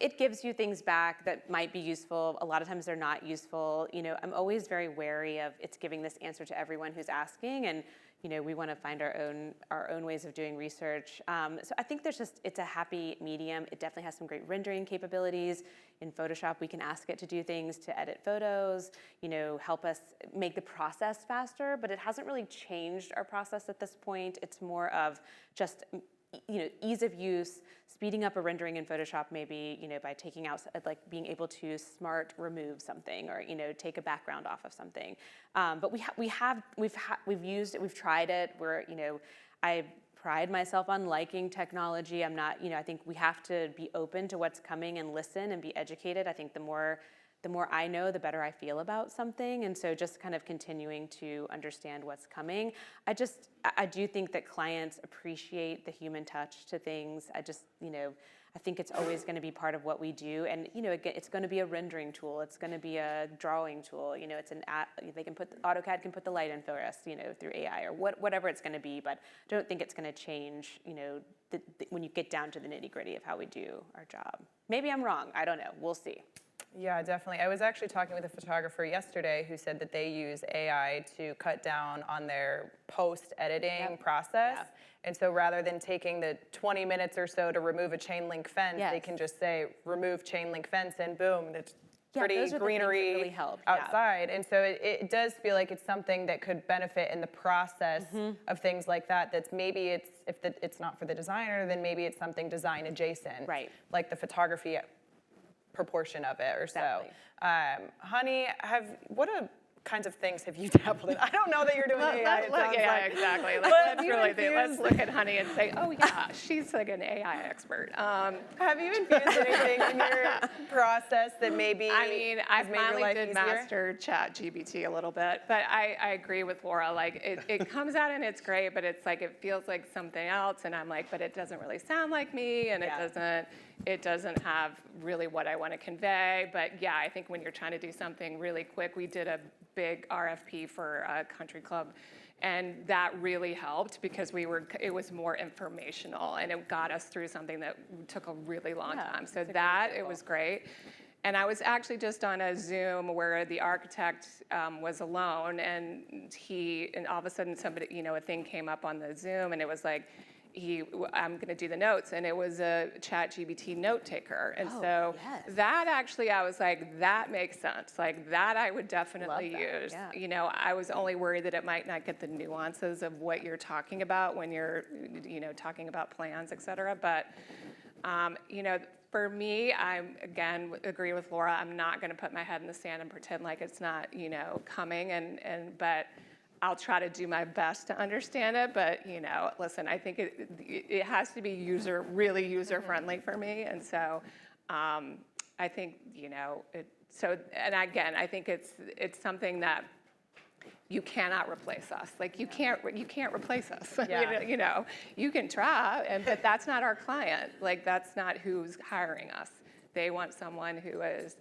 it gives you things back that might be useful. A lot of times they're not useful. I'm always very wary of it's giving this answer to everyone who's asking. And we want to find our own ways of doing research. So I think it's a happy medium. It definitely has some great rendering capabilities. In Photoshop, we can ask it to do things to edit photos, help us make the process faster, but it hasn't really changed our process at this point. It's more of just, ease of use, speeding up a rendering in Photoshop maybe, by taking out, like being able to smart remove something or, take a background off of something. But we've used it, we've tried it. I pride myself on liking technology. I'm not, I think we have to be open to what's coming and listen and be educated. I think the more I know, the better I feel about something. And so just kind of continuing to understand what's coming. I do think that clients appreciate the human touch to things. I think it's always going to be part of what we do. And, it's going to be a rendering tool. It's going to be a drawing tool. AutoCAD can put the light in for us, through AI or whatever it's going to be. But I don't think it's going to change, when you get down to the nitty gritty of how we do our job. Maybe I'm wrong. I don't know. We'll see. Yeah, definitely. I was actually talking with a photographer yesterday who said that they use AI to cut down on their post-editing process. Yeah. And so rather than taking the 20 minutes or so to remove a chain link fence, they can just say, remove chain link fence, and boom, it's pretty those are greenery really help. outside. And so it does feel like it's something that could benefit in the process of things like that. That's maybe it's not for the designer, then maybe it's something design adjacent. Right. Like the photography proportion of it or Exactly. so. Honey, what kinds of things have you dabbled in? I don't know that you're doing AI. Exactly. Let's look at Honey and say, oh yeah, she's like an AI expert. Have you infused anything in your process that maybe I has made your finally life did easier? master Chat GPT a little bit, but I agree with Laura. Like it comes out and it's great, but it's like it feels like something else, and I'm like, but it doesn't really sound like me, and it doesn't have really what I want to convey. But yeah, I think when you're trying to do something really quick, we did a big RFP for a country club, and that really helped because it was more informational, and it got us through something that took a really long time. So it was great. And I was actually just on a Zoom where the architect was alone, and all of a sudden somebody, a thing came up on the Zoom, and it was like, I'm going to do the notes, and it was a Chat GPT note taker. And that actually, I was like, that makes sense. Like that I would definitely use. Yeah. I was only worried that it might not get the nuances of what you're talking about when you're, talking about plans, et cetera. But You know, for me, again agree with Laura. I'm not going to put my head in the sand and pretend like it's not, you know, coming. But I'll try to do my best to understand it. But you know, listen, I think it has to be really user friendly for me. And so I think, you know, and again, I think it's something that you cannot replace us. Like you can't replace us. Yeah. You know, you can try, but that's not our client. Like that's not who's hiring us. They want someone who is,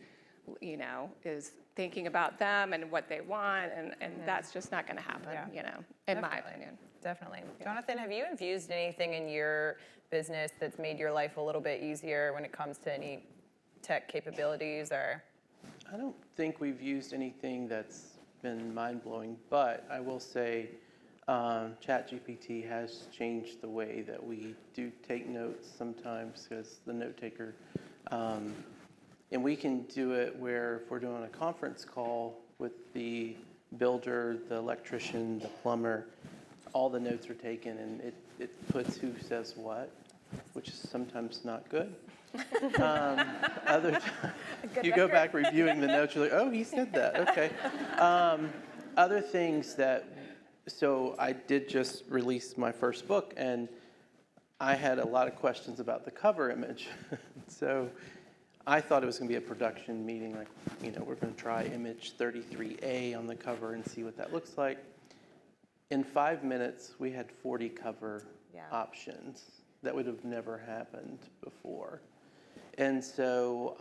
you know, is thinking about them and what they want, and that's just not going to happen. Yeah. You know, in my opinion. Definitely. Jonathan, have you infused anything in your business that's made your life a little bit easier when it comes to any tech capabilities or? I don't think we've used anything that's been mind-blowing, but I will say ChatGPT has changed the way that we do take notes sometimes as the note taker. And we can do it where if we're doing a conference call with the builder, the electrician, the plumber, all the notes are taken and it puts who says what, which is sometimes not good. Other times, you go back reviewing the notes, you're like, oh, he said that, okay. Other things so I did just release my first book, and I had a lot of questions about the cover image. So I thought it was going to be a production meeting, like, you know, we're going to try image 33A on the cover and see what that looks like. In 5 minutes, we had 40 cover options. That would have never happened before. And so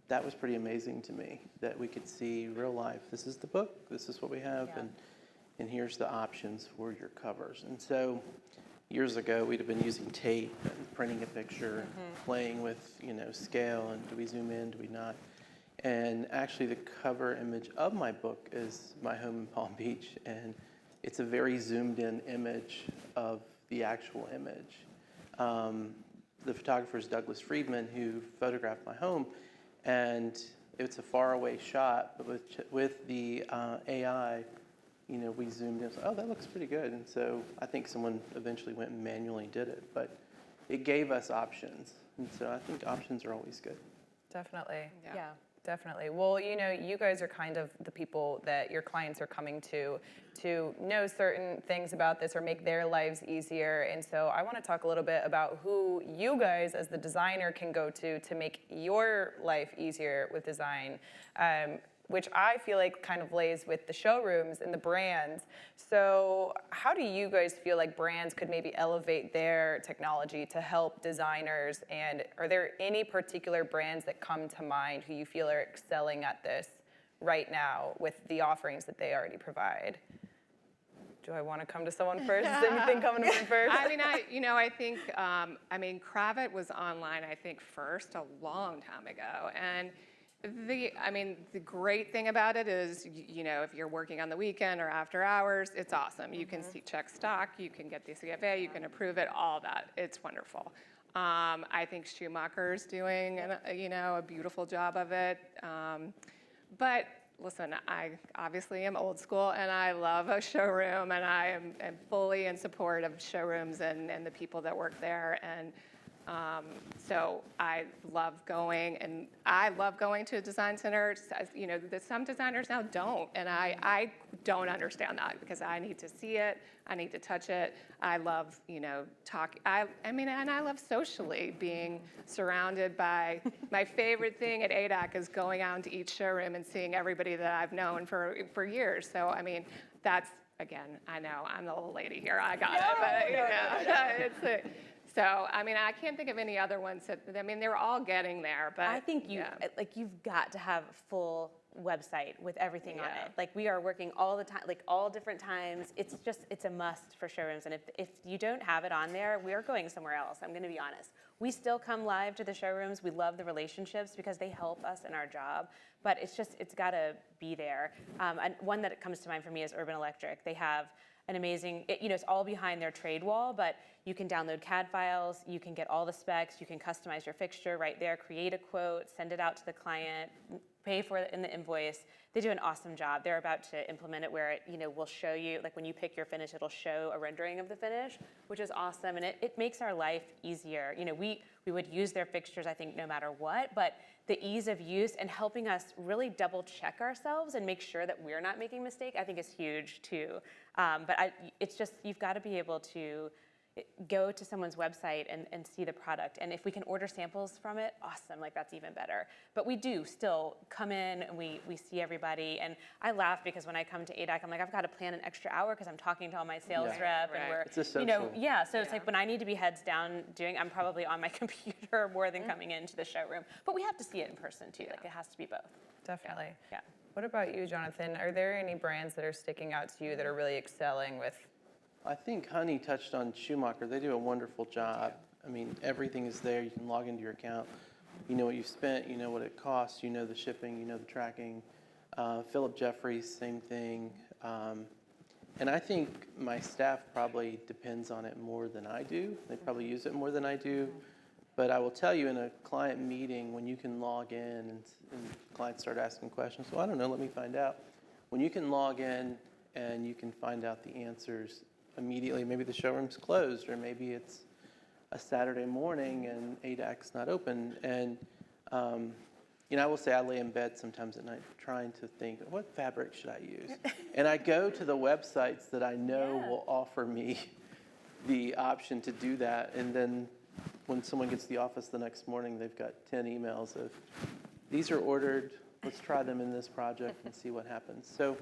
that was pretty amazing to me, that we could see real life. This is the book, this is what we have, and here's the options for your covers. And so years ago, we'd have been using tape and printing a picture, playing with, you know, scale, and do we zoom in, do we not? And actually the cover image of my book is my home in Palm Beach, and it's a very zoomed in image of the actual image. The photographer is Douglas Friedman, who photographed my home, and it's a faraway shot, but with the AI, you know, we zoomed in, oh, that looks pretty good. And so I think someone eventually went and manually did it, but it gave us options. And so I think options are always good. Definitely. Yeah. Definitely. Well, you know, you guys are kind of the people that your clients are coming to know certain things about this or make their lives easier. And so I want to talk a little bit about who you guys as the designer can go to make your life easier with design, which I feel like kind of lays with the showrooms and the brands. So how do you guys feel like brands could maybe elevate their technology to help designers? And are there any particular brands that come to mind who you feel are excelling at this right now with the offerings that they already provide? Do I want to come to someone first? Is anything coming to me first? I think, Cravat was online, I think, first a long time ago. And the great thing about it is, you know, if you're working on the weekend or after hours, it's awesome. You can check stock, you can get the CFA, you can approve it, all that. It's wonderful. I think Schumacher's doing, a beautiful job of it. But listen, I obviously am old school, and I love a showroom, and I am fully in support of showrooms and the people that work there. And so I love going to a design center. You know, some designers now don't, and I don't understand that because I need to see it, I need to touch it. I love, and I love socially being surrounded by, my favorite thing at ADAC is going out into each showroom and seeing everybody that I've known for years. So, that's, again, I know I'm the old lady here, I got it, but, So, I can't think of any other ones they're all getting there, but. I think you've got to have a full website with everything on it. Like, we are working all the time, like all different times. It's a must for showrooms. And if you don't have it on there, we're going somewhere else. I'm going to be honest. We still come live to the showrooms. We love the relationships because they help us in our job. But it's got to be there. And one that comes to mind for me is Urban Electric. They have an amazing, it's all behind their trade wall, but you can download CAD files, you can get all the specs, you can customize your fixture right there, create a quote, send it out to the client, pay for it in the invoice. They do an awesome job. They're about to implement it where it, will show you, like when you pick your finish, it'll show a rendering of the finish, which is awesome, and it makes our life easier. We would use their fixtures, I think, no matter what, but the ease of use and helping us really double check ourselves and make sure that we're not making a mistake, I think is huge too. It's just, you've got to be able to go to someone's website and see the product. And if we can order samples from it, awesome, like that's even better. But we do still come in and we see everybody. And I laugh because when I come to ADAC, I'm like, I've got to plan an extra hour because I'm talking to all my sales rep and we're, it's a social. so it's like when I need to be heads down doing, I'm probably on my computer more than coming into the showroom. But we have to see it in person too, like it has to be both. Definitely. Yeah. What about you, Jonathan? Are there any brands that are sticking out to you that are really excelling with? I think Honey touched on Schumacher. They do a wonderful job. I mean, everything is there. You can log into your account. You know what you've spent. You know what it costs. You know the shipping. You know the tracking. Philip Jeffries, same thing. And I think my staff probably depends on it more than I do. They probably use it more than I do. But I will tell you, in a client meeting, when you can log in and clients start asking questions, well, I don't know, let me find out. When you can log in and you can find out the answers immediately, maybe the showroom's closed, or maybe it's a Saturday morning and ADAC's not open. And, I will say I lay in bed sometimes at night trying to think, what fabric should I use? And I go to the websites that I know will offer me the option to do that. And then when someone gets to the office the next morning, they've got 10 emails of, these are ordered, let's try them in this project and see what happens. So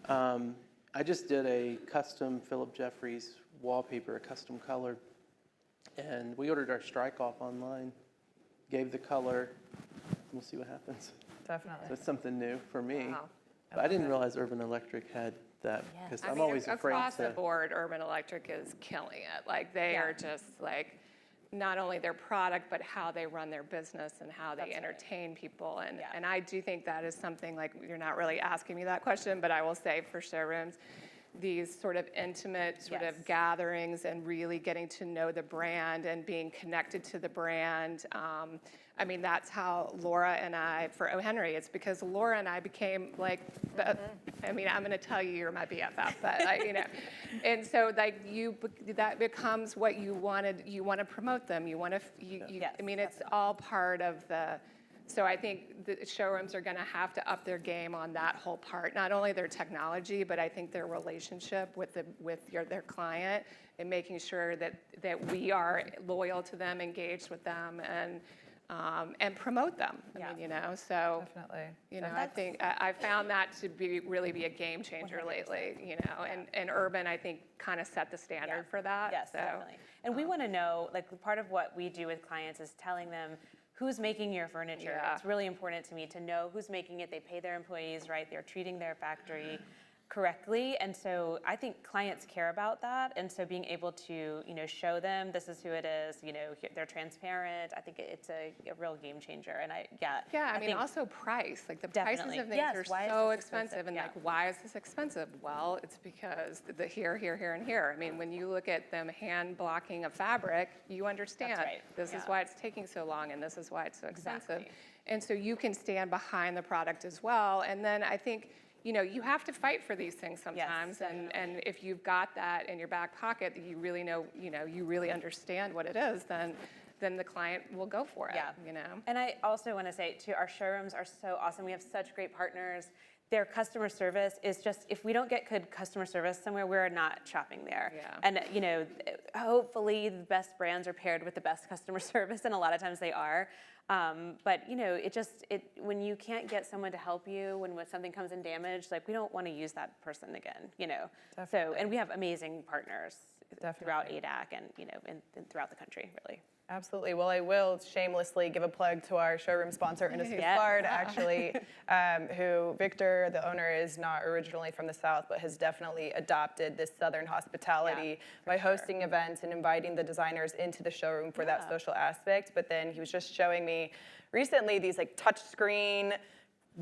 I just did a custom Philip Jeffries wallpaper, a custom color, and we ordered our strike off online, gave the color, we'll see what happens. Definitely. So it's something new for me. Wow. But I didn't realize Urban Electric had that, because I I'm mean, always afraid across to. the board, Urban Electric is killing it. Like they are just like, not only their product, but how they run their business and how they entertain people. And I do think that is something, like, you're not really asking me that question, but I will say for showrooms, these sort of intimate sort of gatherings and really getting to know the brand and being connected to the brand. I mean, that's how Laura and I, for O. Henry, it's because Laura and I became like, I mean, I'm going to tell you're my BFF, but and so like that becomes what you wanted. You want to promote them. You want to, I mean, it's all part of the. So I think the showrooms are going to have to up their game on that whole part. Not only their technology, but I think their relationship with their client and making sure that we are loyal to them, engaged with them, and promote them. I mean, so Definitely. I think I found that to really be a game changer 100%. Lately. And Urban, I think, kind of set the standard for that. Yes, definitely. And we want to know, like, part of what we do with clients is telling them who's making your furniture. It's really important to me to know who's making it. They pay their employees right. They're treating their factory correctly. And so I think clients care about that. And so being able to, show them this is who it is, they're transparent. I think it's a real game changer. And I mean, also price. Like the Definitely. prices of things are Why is so this expensive. And like, why is this expensive? Well, it's because the here, and here. I mean, when you look at them hand blocking a fabric, you understand this is why it's taking so long and this is why it's so expensive. Exactly. And so you can stand behind the product as well. And then I think, you have to fight for these things sometimes. Yes, and if you've got that in your back pocket, that you really know, you really understand what it is, then the client will go for it. And I also want to say, too, our showrooms are so awesome. We have such great partners. Their customer service is just, if we don't get good customer service somewhere, we're not shopping there. And, hopefully the best brands are paired with the best customer service, and a lot of times they are. But, when you can't get someone to help you when something comes in damaged, like, we don't want to use that person again, Definitely. So, and we have amazing partners throughout ADAC and, and throughout the country, really. Absolutely. Well, I will shamelessly give a plug to our showroom sponsor, Industry Bard, actually, who Victor, the owner, is not originally from the South, but has definitely adopted this Southern hospitality by hosting events and inviting the designers into the showroom for that social aspect. But then he was just showing me recently these like touchscreen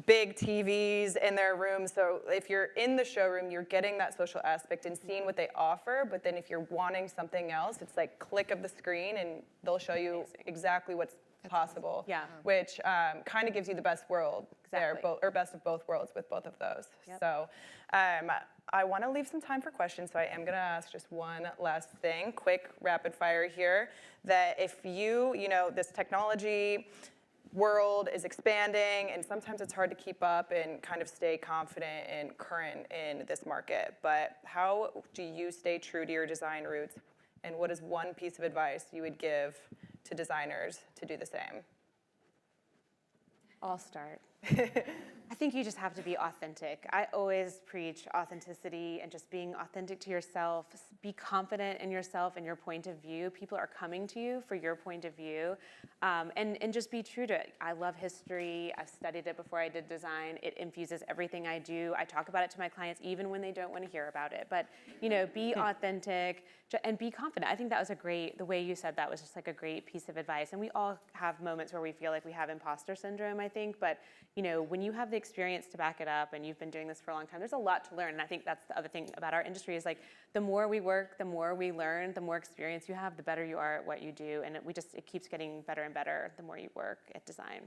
big TVs in their room. So if you're in the showroom, you're getting that social aspect and seeing what they offer. But then if you're wanting something else, it's like click of the screen and they'll show you exactly what's possible. Yeah. Which kind of gives you the best world there, or best of both worlds with both of those. Yep. So I want to leave some time for questions. So I am going to ask just one last thing, quick rapid fire here, that if this technology world is expanding and sometimes it's hard to keep up and kind of stay confident and current in this market, but how do you stay true to your design roots, and what is one piece of advice you would give to designers to do the same? I'll start. I think you just have to be authentic. I always preach authenticity and just being authentic to yourself. Be confident in yourself and your point of view. People are coming to you for your point of view. And just be true to it. I love history. I've studied it before I did design. It infuses everything I do. I talk about it to my clients even when they don't want to hear about it. But, be authentic and be confident. I think that was the way you said that was just like a great piece of advice. And we all have moments where we feel like we have imposter syndrome, I think. But, when you have the experience to back it up and you've been doing this for a long time, there's a lot to learn. And I think that's the other thing about our industry is like the more we work, the more we learn, the more experience you have, the better you are at what you do. And it keeps getting better and better the more you work at design.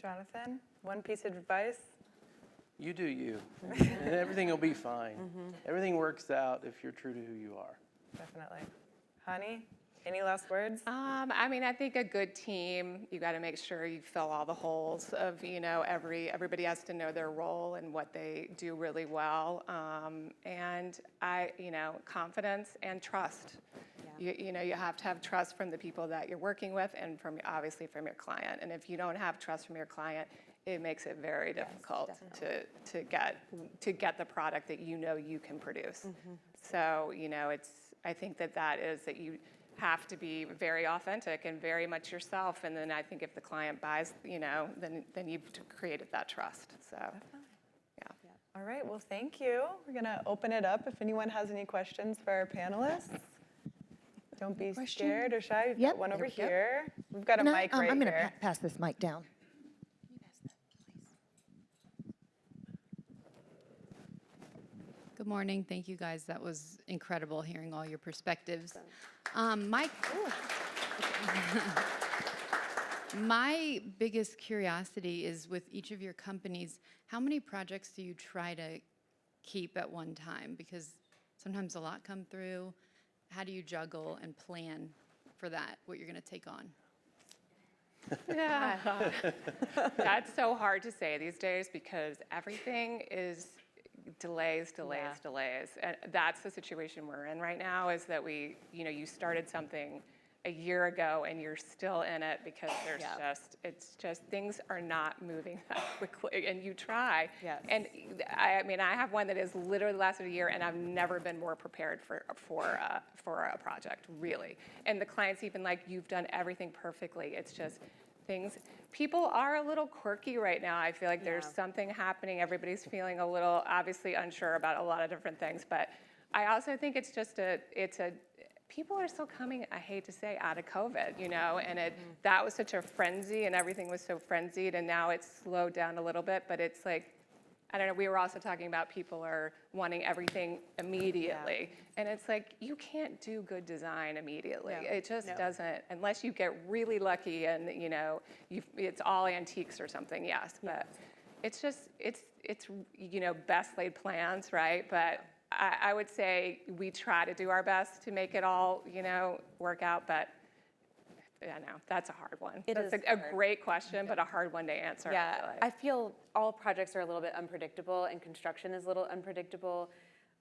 Jonathan, one piece of advice? You do you, and everything will be fine. Everything works out if you're true to who you are. Definitely. Honey, any last words? I think a good team, you got to make sure you fill all the holes of, everybody has to know their role and what they do really well. And confidence and trust. Yeah. You have to have trust from the people that you're working with and obviously from your client. And if you don't have trust from your client, it makes it very difficult to get the product that you can produce. So, I think that is that you have to be very authentic and very much yourself. And then I think if the client buys, then you've created that trust. So, yeah. All right, well, thank you. We're going to open it up if anyone has any questions for our panelists. Don't be scared or shy. We've got one over here. We've got a mic right I'm going here. to pass this mic down. Good morning. Thank you, guys. That was incredible hearing all your perspectives. My biggest curiosity is with each of your companies, how many projects do you try to keep at one time? Because sometimes a lot come through. How do you juggle and plan for that, what you're going to take on? Yeah. That's so hard to say these days because everything is delays. And that's the situation we're in right now is that you started something a year ago and you're still in it because it's just things are not moving that quickly and you try. Yes. And I have one that has literally lasted a year and I've never been more prepared for a project, really. And the client's even like, you've done everything perfectly. It's just people are a little quirky right now. I feel like there's something happening. Everybody's feeling a little obviously unsure about a lot of different things, but I also think it's just people are still coming, I hate to say, out of COVID, and that was such a frenzy and everything was so frenzied and now it's slowed down a little bit, but it's like, I don't know, we were also talking about people are wanting everything immediately. Yeah. And it's like, you can't do good design immediately. No. It just doesn't, unless you get really lucky and, it's all antiques or something, yes. But it's just, it's best laid plans, right? But I would say we try to do our best to make it all, work out, but yeah, no, that's a hard one. That's a great question, but a hard one to answer. Yeah, I feel all projects are a little bit unpredictable and construction is a little unpredictable.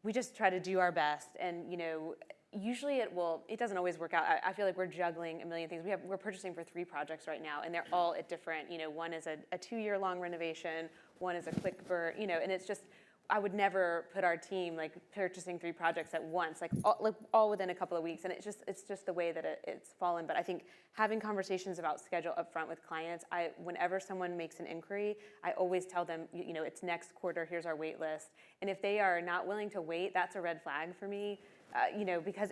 We just try to do our best and, usually it doesn't always work out. I feel like we're juggling a million things. We're purchasing for 3 projects right now and they're all at different, one is a 2-year-long renovation, one is a quick burn, and it's just, I would never put our team purchasing 3 projects at once, all within a couple of weeks, and it's just the way that it's fallen. But I think having conversations about schedule up front with clients, whenever someone makes an inquiry, I always tell them, it's next quarter, here's our wait list, and if they are not willing to wait, that's a red flag for me. because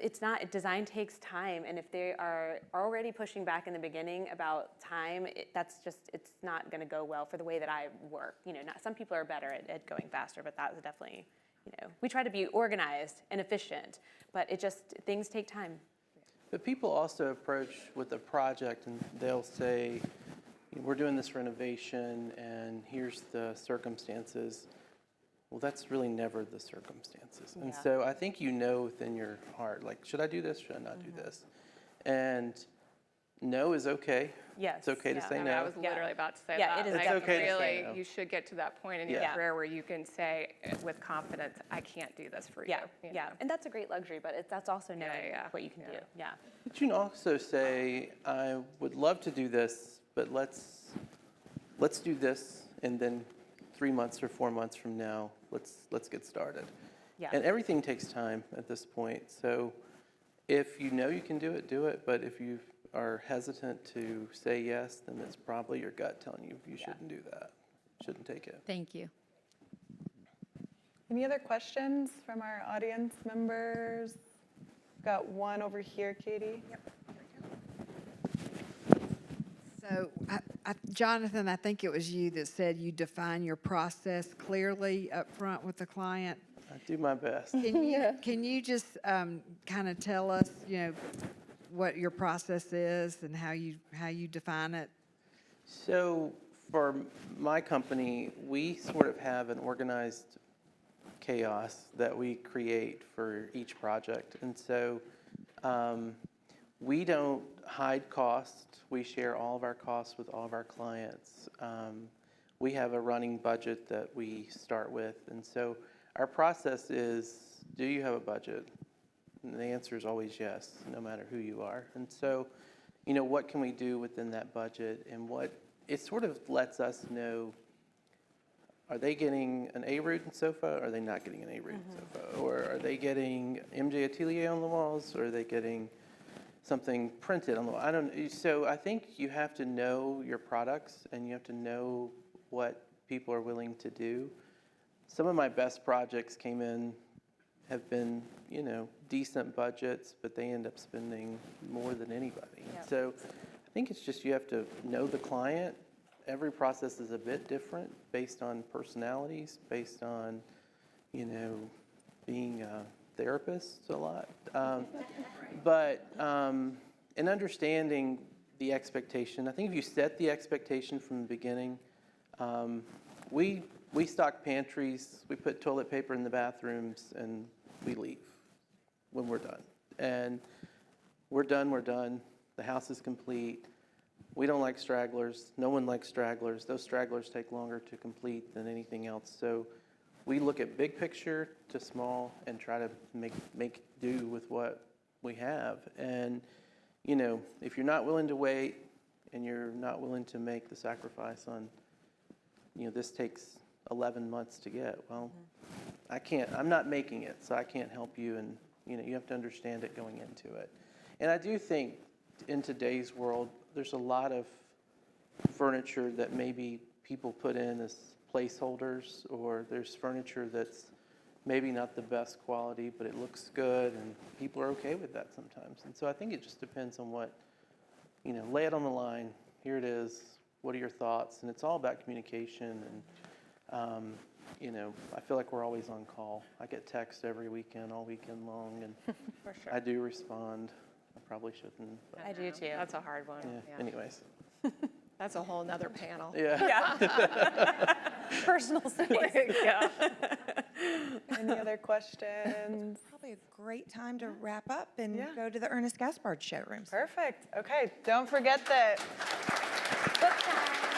design takes time, and if they are already pushing back in the beginning about time, it's not going to go well for the way that I work. Some people are better at going faster, but that was definitely, we try to be organized and efficient, but things take time. But people also approach with a project and they'll say, we're doing this renovation and here's the circumstances. Well, that's really never the circumstances. And so I think within your heart, like, should I do this? Should I not do this? And no is okay. Yes. It's okay to say no. I was literally about to say Yeah, that. it is Like, okay to say really, no. you should get to that point in your career where you can say with confidence, I can't do this for you. Yeah. And that's a great luxury, but that's also knowing what you can do. Yeah. But you can also say, I would love to do this, but let's do this, and then 3 months or 4 months from now, let's get started. Yeah. And everything takes time at this point. So if you know you can do it. But if you are hesitant to say yes, then it's probably your gut telling you shouldn't do that, shouldn't take it. Thank you. Any other questions from our audience members? Got one over here, Katie. Yep. So, Jonathan, I think it was you that said you define your process clearly up front with the client. I do my best. Can you just kind of tell us, what your process is and how you define it? So for my company, we sort of have an organized chaos that we create for each project. And so we don't hide costs. We share all of our costs with all of our clients. We have a running budget that we start with. And so our process is, do you have a budget? And the answer is always yes, no matter who you are. And so, what can we do within that budget? And it sort of lets us know, are they getting an A-Rudin sofa, or are they not getting an A-Rudin sofa? Or are they getting MJ Atelier on the walls, or are they getting something printed on the wall? So I think you have to know your products, and you have to know what people are willing to do. Some of my best projects have been, decent budgets, but they end up spending more than anybody. Yep. So I think it's just you have to know the client. Every process is a bit different based on personalities, based on, being therapists a lot. But in understanding the expectation, I think if you set the expectation from the beginning, we stock pantries, we put toilet paper in the bathrooms, and we leave when we're done. And we're done. The house is complete. We don't like stragglers. No one likes stragglers. Those stragglers take longer to complete than anything else. So we look at big picture to small and try to make do with what we have. And, if you're not willing to wait and you're not willing to make the sacrifice on, this takes 11 months to get, well, I'm not making it, so I can't help you. And, you have to understand it going into it. And I do think in today's world, there's a lot of furniture that maybe people put in as placeholders, or there's furniture that's maybe not the best quality, but it looks good, and people are okay with that sometimes. And so I think it just depends on what, lay it on the line. Here it is. What are your thoughts? And it's all about communication. And, I feel like we're always on call. I get texts every weekend, all weekend long, and For sure. I do respond. I probably shouldn't. But I do too. That's a hard one. yeah. Anyways. That's a whole nother panel. Yeah. Personal space. Yeah. Any other questions? Probably a great time to wrap up and Yeah. go to the Ernest Gaspard showrooms. Perfect. Okay, don't forget that Book time.